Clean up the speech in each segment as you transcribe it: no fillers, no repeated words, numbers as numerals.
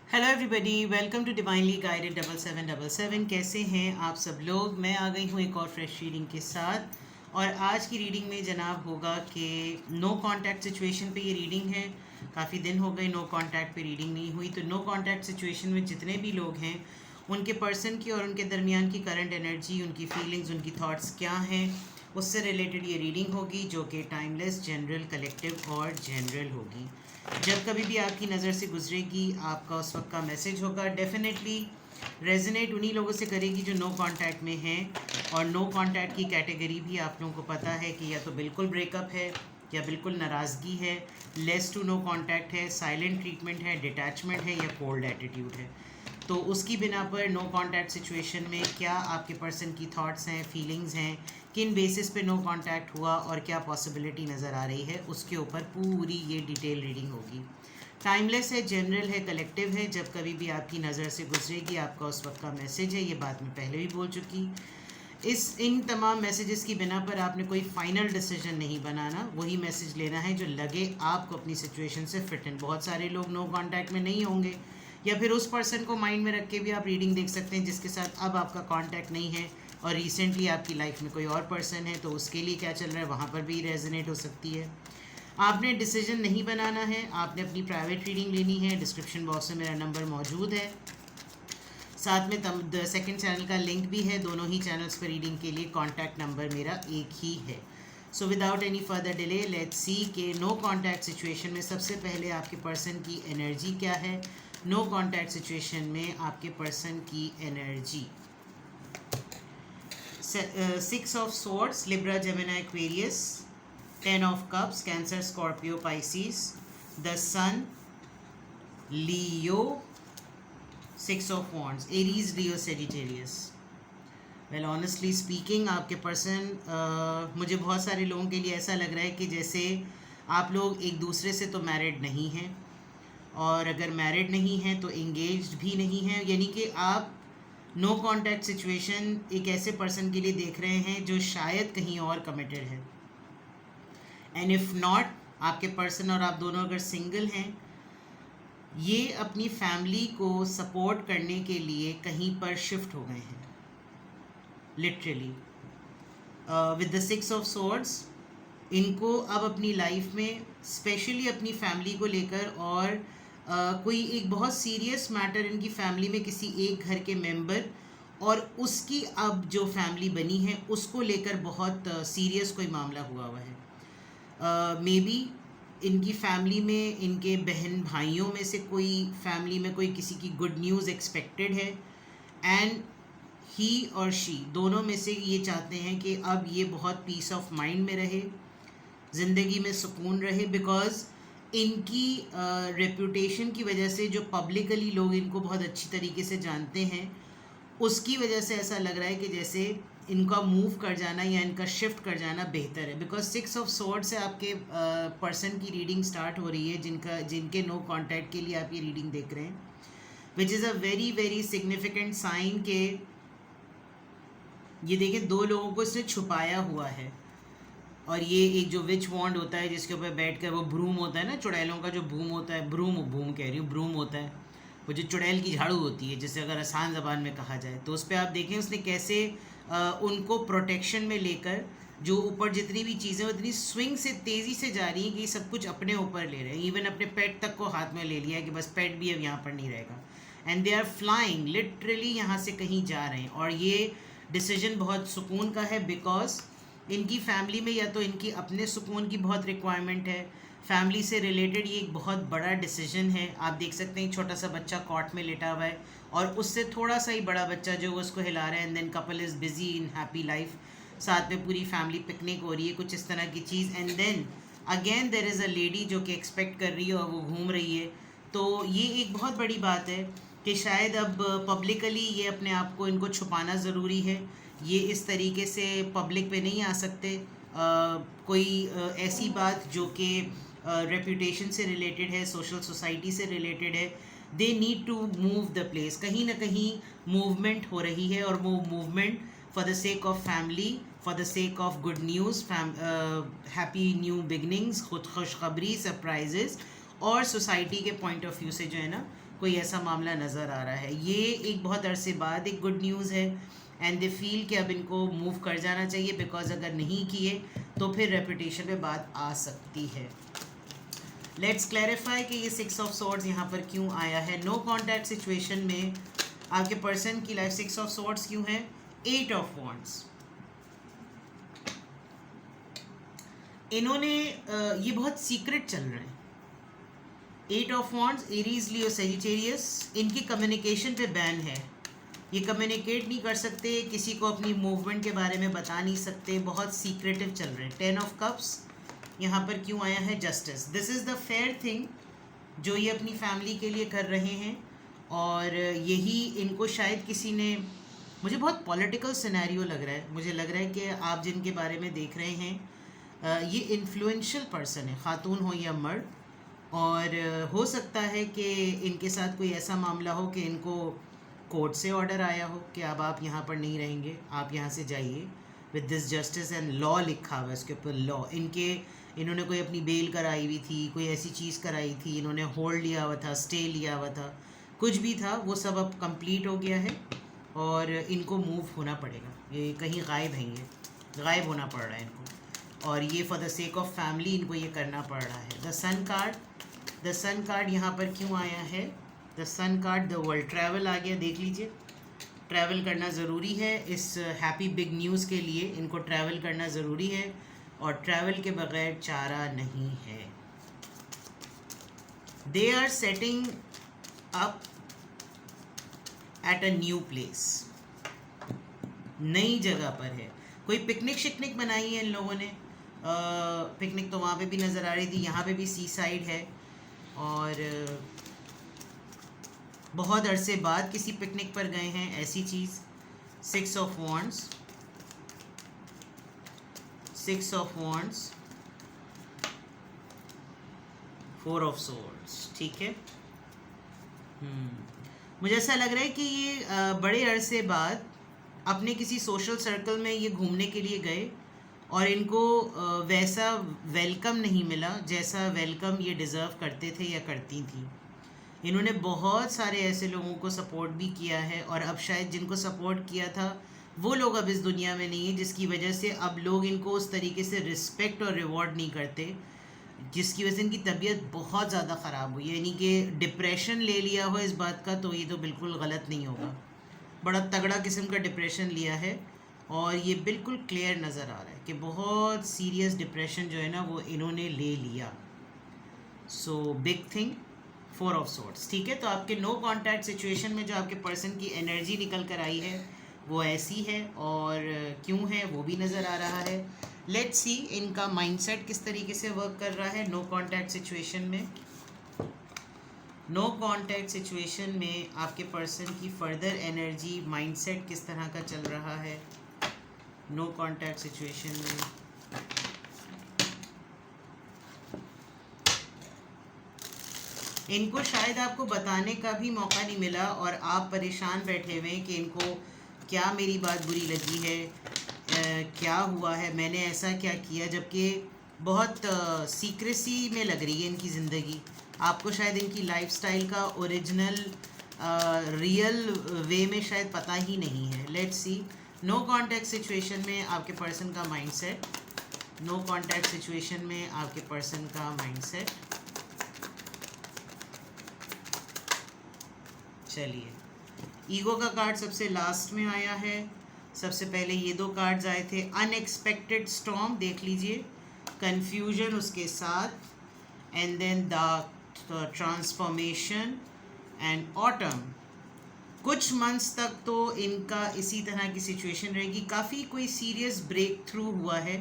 Hello everybody, welcome to divinely guided 7777। कैसे हैं आप सब लोग। मैं आ गई हूँ एक और फ्रेश रीडिंग के साथ। और आज की रीडिंग में जनाब होगा कि नो कांटेक्ट सिचुएशन पे ये रीडिंग है। काफ़ी दिन हो गए नो कांटेक्ट पे रीडिंग नहीं हुई, तो नो कांटेक्ट सिचुएशन में जितने भी लोग हैं उनके पर्सन की और उनके दरमियान की करंट एनर्जी, उनकी फीलिंग्स, उनकी थॉट्स क्या हैं, उससे रिलेटेड ये रीडिंग होगी, जो कि टाइमलेस, जनरल, कलेक्टिव और जनरल होगी। जब कभी भी आपकी नज़र से गुजरेगी आपका उस वक्त का मैसेज होगा। डेफिनेटली रेजोनेट उन्हीं लोगों से करेगी जो नो कांटेक्ट में हैं। और नो कांटेक्ट की कैटेगरी भी आप लोगों को पता है कि या तो बिल्कुल ब्रेकअप है, या बिल्कुल नाराज़गी है, लेस टू नो कांटेक्ट है, साइलेंट ट्रीटमेंट है, डिटैचमेंट है, या कोल्ड एटीट्यूड है। तो उसकी बिना पर नो कांटेक्ट सिचुएशन में क्या आपके पर्सन की थॉट्स हैं, फीलिंग्स हैं, किन बेसिस पे नो कांटेक्ट हुआ और क्या पॉसिबिलिटी नज़र आ रही है, उसके ऊपर पूरी ये डिटेल रीडिंग होगी। टाइमलेस है, जनरल है, कलेक्टिव है। जब कभी भी आपकी नज़र से गुजरेगी आपका उस वक्त का मैसेज है। ये बात मैं पहले भी बोल चुकी। इन तमाम मैसेजेस की बिना पर आपने कोई फाइनल डिसीजन नहीं बनाना, वही मैसेज लेना है जो लगे आपको अपनी सिचुएशन से फिट इन। बहुत सारे लोग नो कांटेक्ट में नहीं होंगे, या फिर उस पर्सन को माइंड में रख के भी आप रीडिंग देख सकते हैं जिसके साथ अब आपका कांटेक्ट नहीं है और रिसेंटली आपकी लाइफ में कोई और पर्सन है, तो उसके लिए क्या चल रहा है वहाँ पर भी रेजोनेट हो सकती है। आपने डिसीजन नहीं बनाना है, आपने अपनी प्राइवेट रीडिंग लेनी है। डिस्क्रिप्शन बॉक्स में मेरा नंबर मौजूद है, साथ में सेकंड चैनल का लिंक भी है। दोनों ही चैनल्स पर रीडिंग के लिए कॉन्टैक्ट नंबर मेरा एक ही है। So without any further delay let's see के नो कॉन्टैक्ट सिचुएशन में सबसे पहले आपके पर्सन की एनर्जी क्या है। नो कॉन्टैक्ट सिचुएशन में आपके पर्सन की energy. 6 of swords, Libra, Gemini, Aquarius. 10 of cups, cancer, Scorpio, Pisces. The sun, Leo. 6 of wands, Aries, Leo, Sagittarius. Well honestly speaking आपके पर्सन मुझे बहुत सारे लोगों के लिए ऐसा लग रहा है कि जैसे आप लोग एक दूसरे से तो मैरिड नहीं हैं, और अगर मैरिड नहीं हैं तो इंगेज्ड भी नहीं हैं। यानी कि आप नो कांटेक्ट सिचुएशन एक ऐसे पर्सन के लिए देख रहे हैं जो शायद कहीं और कमिटेड है। एंड इफ़ नॉट, आपके पर्सन और आप दोनों अगर सिंगल हैं, ये अपनी फैमिली को सपोर्ट करने के लिए कहीं पर शिफ्ट हो गए हैं literally. With the 6 of swords, इनको अब अपनी लाइफ में स्पेशली अपनी फैमिली को लेकर और कोई एक बहुत सीरियस मैटर इनकी फैमिली में किसी एक घर के मेंबर और उसकी अब जो फैमिली बनी है उसको लेकर बहुत सीरियस कोई मामला हुआ है। मे बी इनकी फैमिली में इनके बहन भाइयों में से कोई फैमिली में कोई किसी की गुड न्यूज़ एक्सपेक्टेड है, एंड ही और शी दोनों में से ये चाहते हैं कि अब ये बहुत पीस ऑफ माइंड में रहे, ज़िंदगी में सुकून रहे। बिकॉज़ इनकी रेपुटेशन की वजह से जो पब्लिकली लोग इनको बहुत अच्छी तरीके से जानते हैं, उसकी वजह से ऐसा लग रहा है कि जैसे इनका मूव कर जाना या इनका शिफ्ट कर जाना बेहतर है। बिकॉज 6 ऑफ स्वॉर्ड से आपके पर्सन की रीडिंग स्टार्ट हो रही है जिनके नो कांटेक्ट के लिए आप ये रीडिंग देख रहे हैं, which is a very very significant sign के ये देखें दो लोगों को इसने छुपाया हुआ है। और ये एक जो विच वॉन्ड होता है जिसके ऊपर बैठ कर वो ब्रूम होता है ना, चुड़ैलों का जो बूम होता है, बूम कह रही हूँ, ब्रूम होता है, वो जो चुड़ैल की झाड़ू होती है जिसे अगर आसान ज़बान में कहा जाए, तो उस पर आप देखें उसने कैसे उनको प्रोटेक्शन में लेकर जो ऊपर जितनी भी चीज़ें उतनी स्विंग से तेज़ी से जा रही हैं कि सब कुछ अपने ऊपर ले रहे हैं। इवन अपने पेट तक को हाथ में ले लिया है कि बस पेट भी अब यहाँ पर नहीं रहेगा, and they are flying literally यहाँ से कहीं जा रहे हैं। और ये डिसीजन बहुत सुकून का है, बिकॉज इनकी फैमिली में या तो इनकी अपने सुकून की बहुत रिक्वायरमेंट है, फैमिली से रिलेटेड ये एक बहुत बड़ा डिसीजन है। आप देख सकते हैं छोटा सा बच्चा कॉट में लेटा हुआ है और उससे थोड़ा सा ही बड़ा बच्चा जो उसको हिला रहा है, and then couple is busy in happy life, साथ में पूरी फैमिली पिकनिक हो रही है, कुछ इस तरह की चीज़। And then again there is a lady जो कि एक्सपेक्ट कर रही है और वो घूम रही है। तो ये एक बहुत बड़ी बात है कि शायद अब पब्लिकली ये अपने आप को इनको छुपाना ज़रूरी है। ये इस तरीके से पब्लिक पे नहीं आ सकते। कोई ऐसी बात जो कि रेपुटेशन से रिलेटेड है, सोशल सोसाइटी से रिलेटेड है, they need to move the place. कहीं ना कहीं मूवमेंट हो रही है, और वो movement for the sake of family, for the sake of good news, happy new beginnings, खुशखबरी, सरप्राइजेस, और सोसाइटी के पॉइंट ऑफ व्यू से जो है ना कोई ऐसा मामला नज़र आ रहा है। ये एक बहुत अरसे बाद एक गुड न्यूज़ है एंड दे फील कि अब इनको मूव कर जाना चाहिए, बिकॉज अगर नहीं किए तो फिर रेपुटेशन पे बात आ सकती है। लेट्स क्लैरिफाई कि ये 6 ऑफ सॉर्ड्स यहाँ पर क्यों आया है। नो कॉन्टैक्ट सिचुएशन में आपके पर्सन की लाइफ 6 ऑफ सॉर्ड्स क्यों है। 8 ऑफ वॉन्ड्स, इन्होंने ये बहुत सीक्रेट चल रहे हैं। 8 of wands, Aries, Leo, Sagittarius, इनकी कम्युनिकेशन पे बैन है। ये कम्युनिकेट नहीं कर सकते, किसी को अपनी मूवमेंट के बारे में बता नहीं सकते, बहुत सीक्रेटिव चल रहे हैं। 10 ऑफ कप्स यहाँ पर क्यों आया है। Justice, this is the fair thing जो ये अपनी फैमिली के लिए कर रहे हैं, और यही इनको शायद किसी ने, मुझे बहुत पॉलिटिकल सिनेरियो लग रहा है। मुझे लग रहा है कि आप जिनके बारे में देख रहे हैं ये इन्फ्लुएंशियल पर्सन है, खातून हो या मर्द, और हो सकता है कि इनके साथ कोई ऐसा मामला हो कि इनको कोर्ट से ऑर्डर आया हो कि अब आप यहाँ पर नहीं रहेंगे, आप यहाँ से जाइए, with this justice and law लिखा हुआ है उसके ऊपर, लॉ। इन्होंने कोई अपनी बेल कराई हुई थी, कोई ऐसी चीज़ कराई थी, इन्होंने होल्ड लिया हुआ था, स्टे लिया हुआ था, कुछ भी था, वो सब अब कंप्लीट हो गया है और इनको मूव होना पड़ेगा। ये कहीं गायब हैं, ये गायब होना पड़ रहा है इनको, और ये for the sake of family इनको ये करना पड़ रहा है। द सन कार्ड यहाँ पर क्यों आया है। The sun card, the world, travel आ गया। देख लीजिए, ट्रैवल करना ज़रूरी है इस हैप्पी बिग न्यूज़ के लिए, इनको ट्रैवल करना ज़रूरी है, और ट्रैवल के बगैर चारा नहीं है। They are setting up at a new place, नई जगह पर है। कोई पिकनिक शिकनिक बनाई है इन लोगों ने, पिकनिक तो वहाँ पे भी नज़र आ रही थी, यहाँ पे भी सी साइड है, और बहुत अरसे बाद किसी पिकनिक पर गए हैं, ऐसी चीज़। 6 of wands, 6 of wands, 4 of swords, ठीक है। मुझे ऐसा लग रहा है कि ये बड़े अरसे बाद अपने किसी सोशल सर्कल में ये घूमने के लिए गए, और इनको वैसा वेलकम नहीं मिला जैसा वेलकम ये डिज़र्व करते थे या करती थी। इन्होंने बहुत सारे ऐसे लोगों को सपोर्ट भी किया है, और अब शायद जिनको सपोर्ट किया था वो लोग अब इस दुनिया में नहीं है, जिसकी वजह से अब लोग इनको उस तरीके से रिस्पेक्ट और रिवॉर्ड नहीं करते, जिसकी वजह से इनकी तबीयत बहुत ज़्यादा ख़राब हुई है। यानी कि डिप्रेशन ले लिया हो इस बात का, तो ये तो बिल्कुल गलत नहीं होगा। बड़ा तगड़ा किस्म का डिप्रेशन लिया है, और ये बिल्कुल क्लियर नज़र आ रहा है कि बहुत सीरियस डिप्रेशन जो है ना वो इन्होंने ले लिया। So big thing, 4 of swords, ठीक है। तो आपके नो कॉन्टैक्ट सिचुएशन में जो आपके पर्सन की एनर्जी निकल कर आई है वो ऐसी है, और क्यों है वो भी नज़र आ रहा है। लेट्स सी इनका माइंडसेट किस तरीके से वर्क कर रहा है नो कॉन्टैक्ट सिचुएशन में। नो कॉन्टैक्ट सिचुएशन में आपके पर्सन की फर्दर एनर्जी, माइंडसेट किस तरह का चल रहा है नो कॉन्टैक्ट सिचुएशन में। इनको शायद आपको बताने का भी मौका नहीं मिला, और आप परेशान बैठे हुए हैं कि इनको क्या मेरी बात बुरी लगी है, क्या हुआ है, मैंने ऐसा क्या किया, जबकि बहुत सीक्रेसी में लग रही है इनकी ज़िंदगी। आपको शायद इनकी लाइफस्टाइल का ओरिजिनल रियल वे में शायद पता ही नहीं है। Let's see no contact situation में आपके पर्सन का माइंडसेट, नो कॉन्टैक्ट सिचुएशन में आपके पर्सन का माइंडसेट। चलिए, ईगो का कार्ड सबसे लास्ट में आया है। सबसे पहले ये 2 कार्ड्स आए थे, अनएक्सपेक्टेड स्टॉर्म, देख लीजिए, कंफ्यूजन उसके साथ, and then the transformation and autumn. कुछ मंथ्स तक तो इनका इसी तरह की सिचुएशन रहेगी। काफ़ी कोई सीरियस ब्रेक थ्रू हुआ है,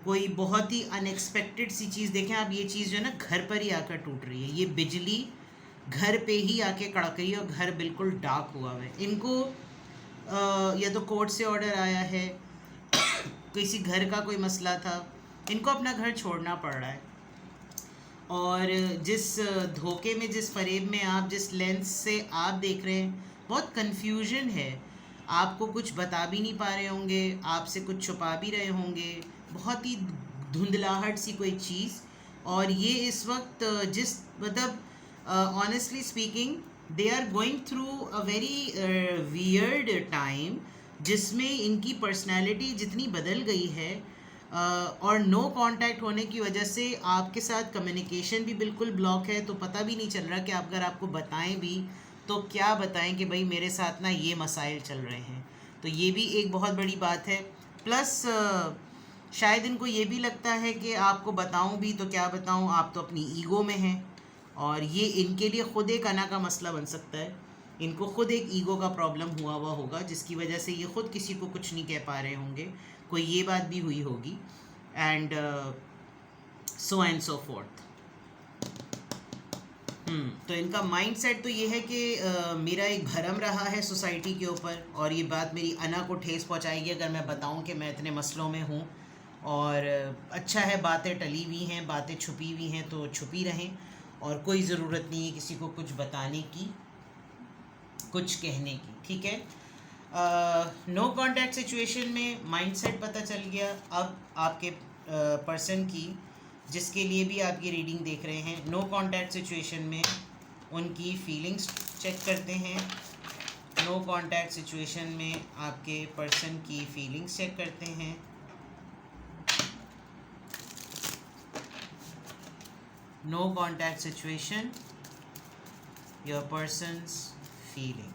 कोई बहुत ही अनएक्सपेक्टेड सी चीज़। देखें आप, ये चीज़ जो है ना घर पर ही आकर टूट रही है, ये बिजली घर पे ही आके कड़क रही है, और घर बिल्कुल डार्क हुआ है। इनको या तो कोर्ट से ऑर्डर आया है, किसी घर का कोई मसला था, इनको अपना घर छोड़ना पड़ रहा है, और जिस धोखे में, जिस फरेब में आप, जिस लेंस से आप देख रहे हैं, बहुत कन्फ्यूजन है। आपको कुछ बता भी नहीं पा रहे होंगे, आपसे कुछ छुपा भी रहे होंगे, बहुत ही धुंधलाहट सी कोई चीज़। और ये इस वक्त जिस मतलब honestly speaking they are going through a very weird time, जिसमें इनकी पर्सनैलिटी जितनी बदल गई है और नो कांटेक्ट होने की वजह से आपके साथ कम्युनिकेशन भी बिल्कुल ब्लॉक है। तो पता भी नहीं चल रहा कि अगर आपको बताएं भी तो क्या बताएं कि भाई मेरे साथ ना ये मसाइल चल रहे हैं। तो ये भी एक बहुत बड़ी बात है। प्लस शायद इनको ये भी लगता है कि आपको बताऊं भी तो क्या बताऊं, आप तो अपनी ईगो में हैं, और ये इनके लिए ख़ुद एक अना का मसला बन सकता है। इनको ख़ुद एक ईगो का प्रॉब्लम हुआ होगा, जिसकी वजह से ये ख़ुद किसी को कुछ नहीं कह पा रहे होंगे। कोई ये बात भी हुई होगी, एंड सो फोर्थ। तो इनका माइंड सेट तो ये है कि मेरा एक भरम रहा है सोसाइटी के ऊपर, और ये बात मेरी अना को ठेस पहुंचाएगी अगर मैं बताऊं कि मैं इतने मसलों में हूं। और अच्छा है, बातें टली हुई हैं, बातें छुपी हुई हैं तो छुपी रहें, और कोई ज़रूरत नहीं है किसी को कुछ बताने की, कुछ कहने की, ठीक है। नो कांटेक्ट सिचुएशन में माइंडसेट पता चल गया। अब आपके पर्सन की, जिसके लिए भी आप ये रीडिंग देख रहे हैं, नो कांटेक्ट सिचुएशन में उनकी फीलिंग्स चेक करते हैं। नो कांटेक्ट सिचुएशन में आपके पर्सन की फीलिंग्स चेक करते हैं। No contact situation, your person's feeling.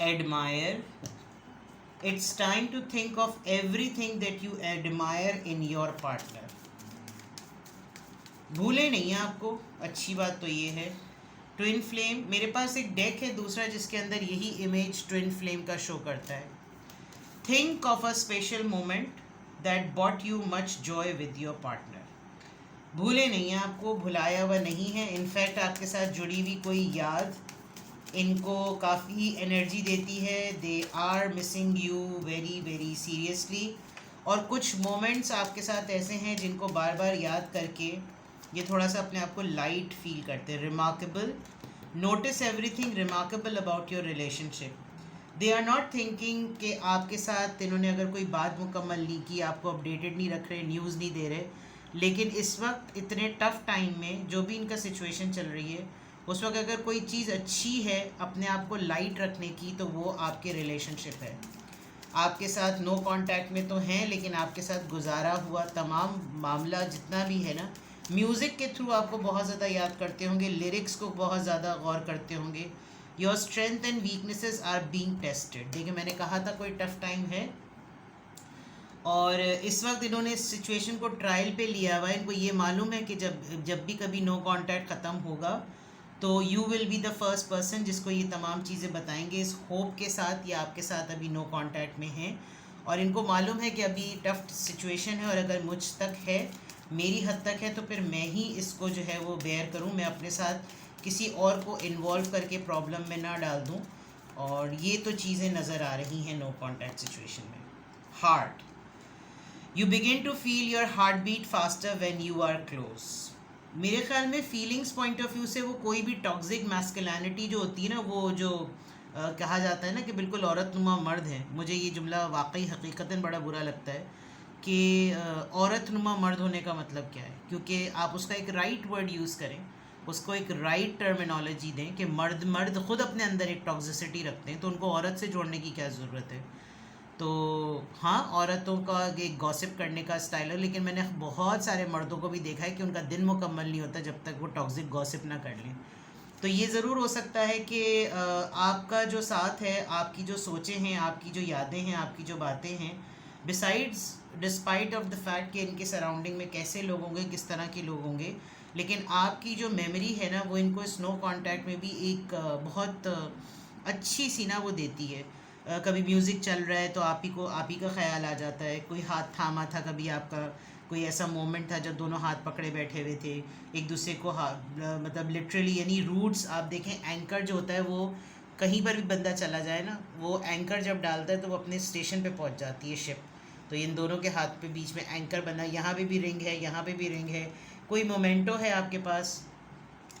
Admire. It's time to think of everything that you admire in your partner. भूले नहीं आपको, अच्छी बात तो ये है। ट्विन फ्लेम, मेरे पास एक डेक है दूसरा जिसके अंदर यही इमेज ट्विन फ्लेम का शो करता है। Think of a special moment that bought you much joy with your partner. भूले नहीं है आपको, भुलाया हुआ नहीं है। इनफैक्ट आपके साथ जुड़ी हुई कोई याद इनको काफ़ी एनर्जी देती है। They are missing you very very seriously. और कुछ मोमेंट्स आपके साथ ऐसे हैं जिनको बार बार याद करके ये थोड़ा सा अपने आप को लाइट फील करते हैं। Remarkable, notice everything remarkable about your relationship. They are not thinking कि आपके साथ इन्होंने अगर कोई बात मुकम्मल नहीं की, आपको अपडेटेड नहीं रख रहे, न्यूज़ नहीं दे रहे, लेकिन इस वक्त इतने टफ़ टाइम में जो भी इनका सिचुएशन चल रही है, उस वक्त अगर कोई चीज़ अच्छी है अपने आप को लाइट रखने की, तो वो आपके रिलेशनशिप है। आपके साथ नो कांटेक्ट में तो हैं, लेकिन आपके साथ गुजारा हुआ तमाम मामला जितना भी है ना, म्यूज़िक के थ्रू आपको बहुत ज़्यादा याद करते होंगे, लिरिक्स को बहुत ज़्यादा गौर करते होंगे। Your strength and weaknesses are being tested. देखिए, मैंने कहा था कोई टफ़ टाइम है, और इस वक्त इन्होंने इस सिचुएशन को ट्रायल पे लिया हुआ है। इनको ये मालूम है कि जब भी कभी नो कांटेक्ट ख़त्म होगा तो you will be the first person जिसको ये तमाम चीज़ें बताएंगे। इस होप के साथ ये आपके साथ अभी नो कांटेक्ट में हैं, और इनको मालूम है कि अभी टफ सिचुएशन है, और अगर मुझ तक है, मेरी हद तक है, तो फिर मैं ही इसको जो है वो बेयर करूं, मैं अपने साथ किसी और को इन्वॉल्व करके प्रॉब्लम में ना डाल दूं। और ये तो चीज़ें नज़र आ रही हैं नो कांटेक्ट सिचुएशन में। Heart, you begin to feel your heart beat faster when you are close. मेरे ख्याल में फीलिंग्स पॉइंट ऑफ व्यू से वो कोई भी टॉक्सिक मैस्कुलिनिटी जो होती है ना, वो जो कहा जाता है ना कि बिल्कुल औरतनुमा मर्द है, मुझे ये जुमला वाकई हकीकतन बड़ा बुरा लगता है कि औरतनुमा मर्द होने का मतलब क्या है। क्योंकि आप उसका एक राइट वर्ड यूज़ करें, उसको एक राइट टर्मिनोलॉजी दें कि मर्द खुद अपने अंदर एक टॉक्सिसिटी रखते हैं, तो उनको औरत से जोड़ने की क्या ज़रूरत है। तो हाँ, औरतों का एक गॉसिप करने का स्टाइल है, लेकिन मैंने बहुत सारे मर्दों को भी देखा है कि उनका दिन मुकम्मल नहीं होता जब तक वो टॉक्सिक गॉसिप ना कर लें। तो ये ज़रूर हो सकता है कि आपका जो साथ है, आपकी जो सोचें हैं, आपकी जो यादें हैं, आपकी जो बातें हैं, डिस्पाइट ऑफ द फैक्ट कि इनके सराउंडिंग में कैसे लोग होंगे, किस तरह के लोग होंगे, लेकिन आपकी जो मेमोरी है ना, वो इनको इस नो कॉन्टैक्ट में भी एक बहुत अच्छी सी ना वो देती है। कभी म्यूज़िक चल रहा है तो आप ही का ख्याल आ जाता है। कोई हाथ थामा था कभी आपका, कोई ऐसा मोमेंट था जब दोनों हाथ पकड़े बैठे हुए थे एक दूसरे को, मतलब लिटरली, यानी रूट्स। आप देखें, एंकर जो होता है वो कहीं पर भी बंदा चला जाए ना, वो एंकर जब डालता है तो वो अपने स्टेशन पे पहुंच जाती है शिप। तो इन दोनों के हाथ पे बीच में एंकर बना, यहाँ पे भी रिंग है, यहाँ पे भी रिंग है। कोई मोमेंटो है आपके पास,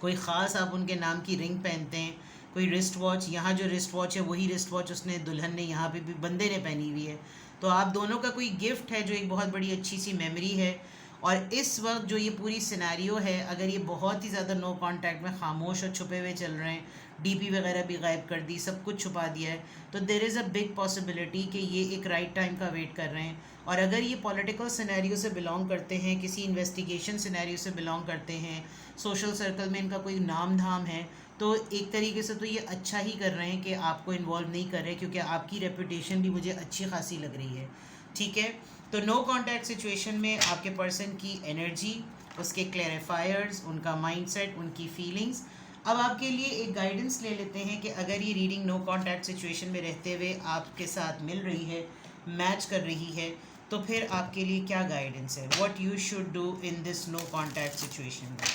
कोई ख़ास आप उनके नाम की रिंग पहनते हैं, कोई रिस्ट वॉच, यहाँ जो रिस्ट वॉच है वही रिस्ट वॉच उसने दुल्हन ने यहाँ पे भी बंदे ने पहनी हुई है। तो आप दोनों का कोई गिफ्ट है जो एक बहुत बड़ी अच्छी सी मेमोरी है। और इस वक्त जो ये पूरी सिनेरियो है, अगर ये बहुत ही ज़्यादा नो कांटेक्ट में खामोश और छुपे हुए चल रहे हैं, डीपी वगैरह भी गायब कर दी, सब कुछ छुपा दिया है, तो there is a big possibility कि ये एक राइट टाइम का वेट कर रहे हैं। और अगर ये पॉलिटिकल सिनेरियो से बिलोंग करते हैं, किसी इन्वेस्टिगेशन सिनेरियो से बिलोंग करते हैं, सोशल सर्कल में इनका कोई नाम धाम है, तो एक तरीके से तो ये अच्छा ही कर रहे हैं कि आपको इन्वॉल्व नहीं कर रहे, क्योंकि आपकी रेपुटेशन भी मुझे अच्छी खासी लग रही है। ठीक है, तो नो कांटेक्ट सिचुएशन में आपके पर्सन की एनर्जी, उसके क्लैरिफायर्स, उनका माइंडसेट, उनकी फीलिंग्स। अब आपके लिए एक गाइडेंस ले लेते हैं कि अगर ये रीडिंग नो कांटेक्ट सिचुएशन में रहते हुए आपके साथ मिल रही है, मैच कर रही है, तो फिर आपके लिए क्या गाइडेंस है, what you should do in this no contact situation में।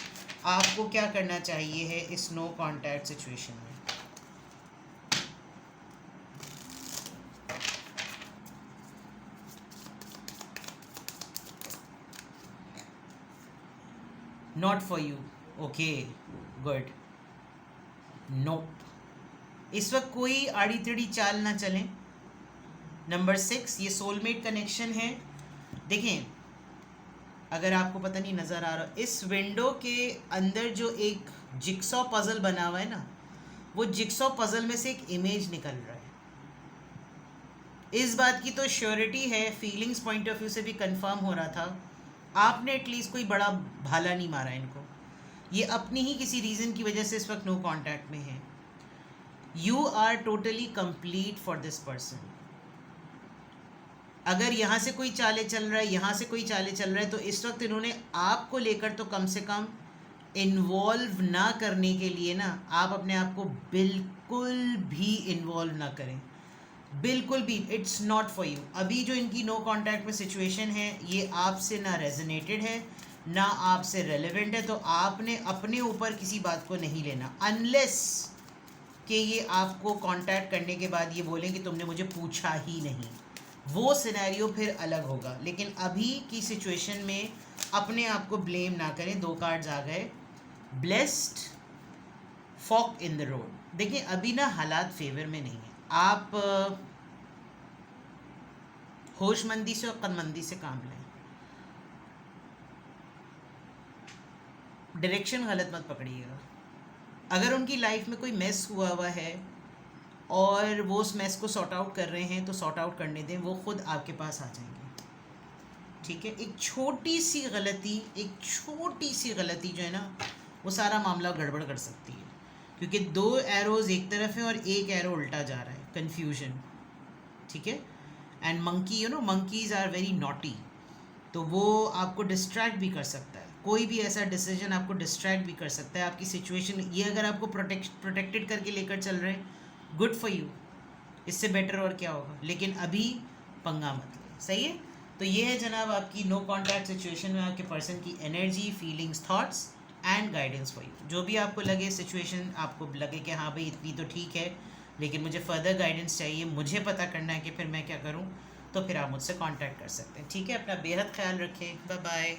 आपको क्या करना चाहिए है इस नो कांटेक्ट सिचुएशन में। Not for you, okay good. Nope, इस वक्त कोई आड़ी टेढ़ी चाल ना चलें। नंबर 6, ये सोलमेट कनेक्शन है। देखें, अगर आपको पता नहीं नज़र आ रहा, इस विंडो के अंदर जो एक जिक्सॉ पज़ल बना हुआ है ना, वो जिक्सॉ पज़ल में से एक इमेज निकल रहा है। इस बात की तो श्योरिटी है, फीलिंग्स पॉइंट ऑफ व्यू से भी कंफर्म हो रहा था, आपने एटलीस्ट कोई बड़ा भाला नहीं मारा इनको, ये अपनी ही किसी रीज़न की वजह से इस वक्त नो कांटेक्ट में है। You are totally complete for this person. अगर यहाँ से कोई चाले चल रहा है, यहाँ से कोई चाले चल रहा है, तो इस वक्त इन्होंने आपको लेकर तो कम से कम इन्वॉल्व ना करने के लिए ना, आप अपने आप को बिल्कुल भी इन्वॉल्व ना करें, बिल्कुल भी। It's not for you. अभी जो इनकी नो कांटेक्ट में सिचुएशन है, ये आपसे ना रेजोनेटेड है, ना आपसे रेलेवेंट है, तो आपने अपने ऊपर किसी बात को नहीं लेना, अनलेस कि ये आपको कांटेक्ट करने के बाद ये बोलें कि तुमने मुझे पूछा ही नहीं, वो सिनेरियो फिर अलग होगा। लेकिन अभी की सिचुएशन में अपने आप को ब्लेम ना करें। 2 कार्ड्स आ गए, blessed, fork in the road. देखिए, अभी ना हालात फेवर में नहीं है, आप होशमंदी से और कदमंदी से काम लें, डायरेक्शन गलत मत पकड़िएगा। अगर उनकी लाइफ में कोई मेस हुआ है और वो उस मेस को सॉर्ट आउट कर रहे हैं, तो सॉर्ट आउट करने दें, वो खुद आपके पास आ जाएंगे। ठीक है, एक छोटी सी गलती जो है ना, वो सारा मामला गड़बड़ कर सकती है, क्योंकि 2 एरोज़ एक तरफ है और एक एरो उल्टा जा रहा है, कन्फ्यूजन। ठीक है, and monkey, you know, monkeys are very naughty, तो वो आपको डिस्ट्रैक्ट भी कर सकता है। कोई भी ऐसा डिसीजन आपको डिस्ट्रैक्ट भी कर सकता है आपकी सिचुएशन। ये अगर आपको प्रोटेक्टेड करके लेकर चल रहे हैं, गुड फॉर यू, इससे बेटर और क्या होगा। लेकिन अभी पंगा मत लें, सही है। तो ये है जनाब आपकी नो कॉन्टैक्ट सिचुएशन में आपके पर्सन की energy, feelings, thoughts and guidance for you. जो भी आपको लगे सिचुएशन, आपको लगे कि हाँ भाई इतनी तो ठीक है, लेकिन मुझे फर्दर गाइडेंस चाहिए, मुझे पता करना है कि फिर मैं क्या करूँ, तो फिर आप मुझसे कांटेक्ट कर सकते हैं। ठीक है, अपना बेहद ख्याल रखें, बाय बाय।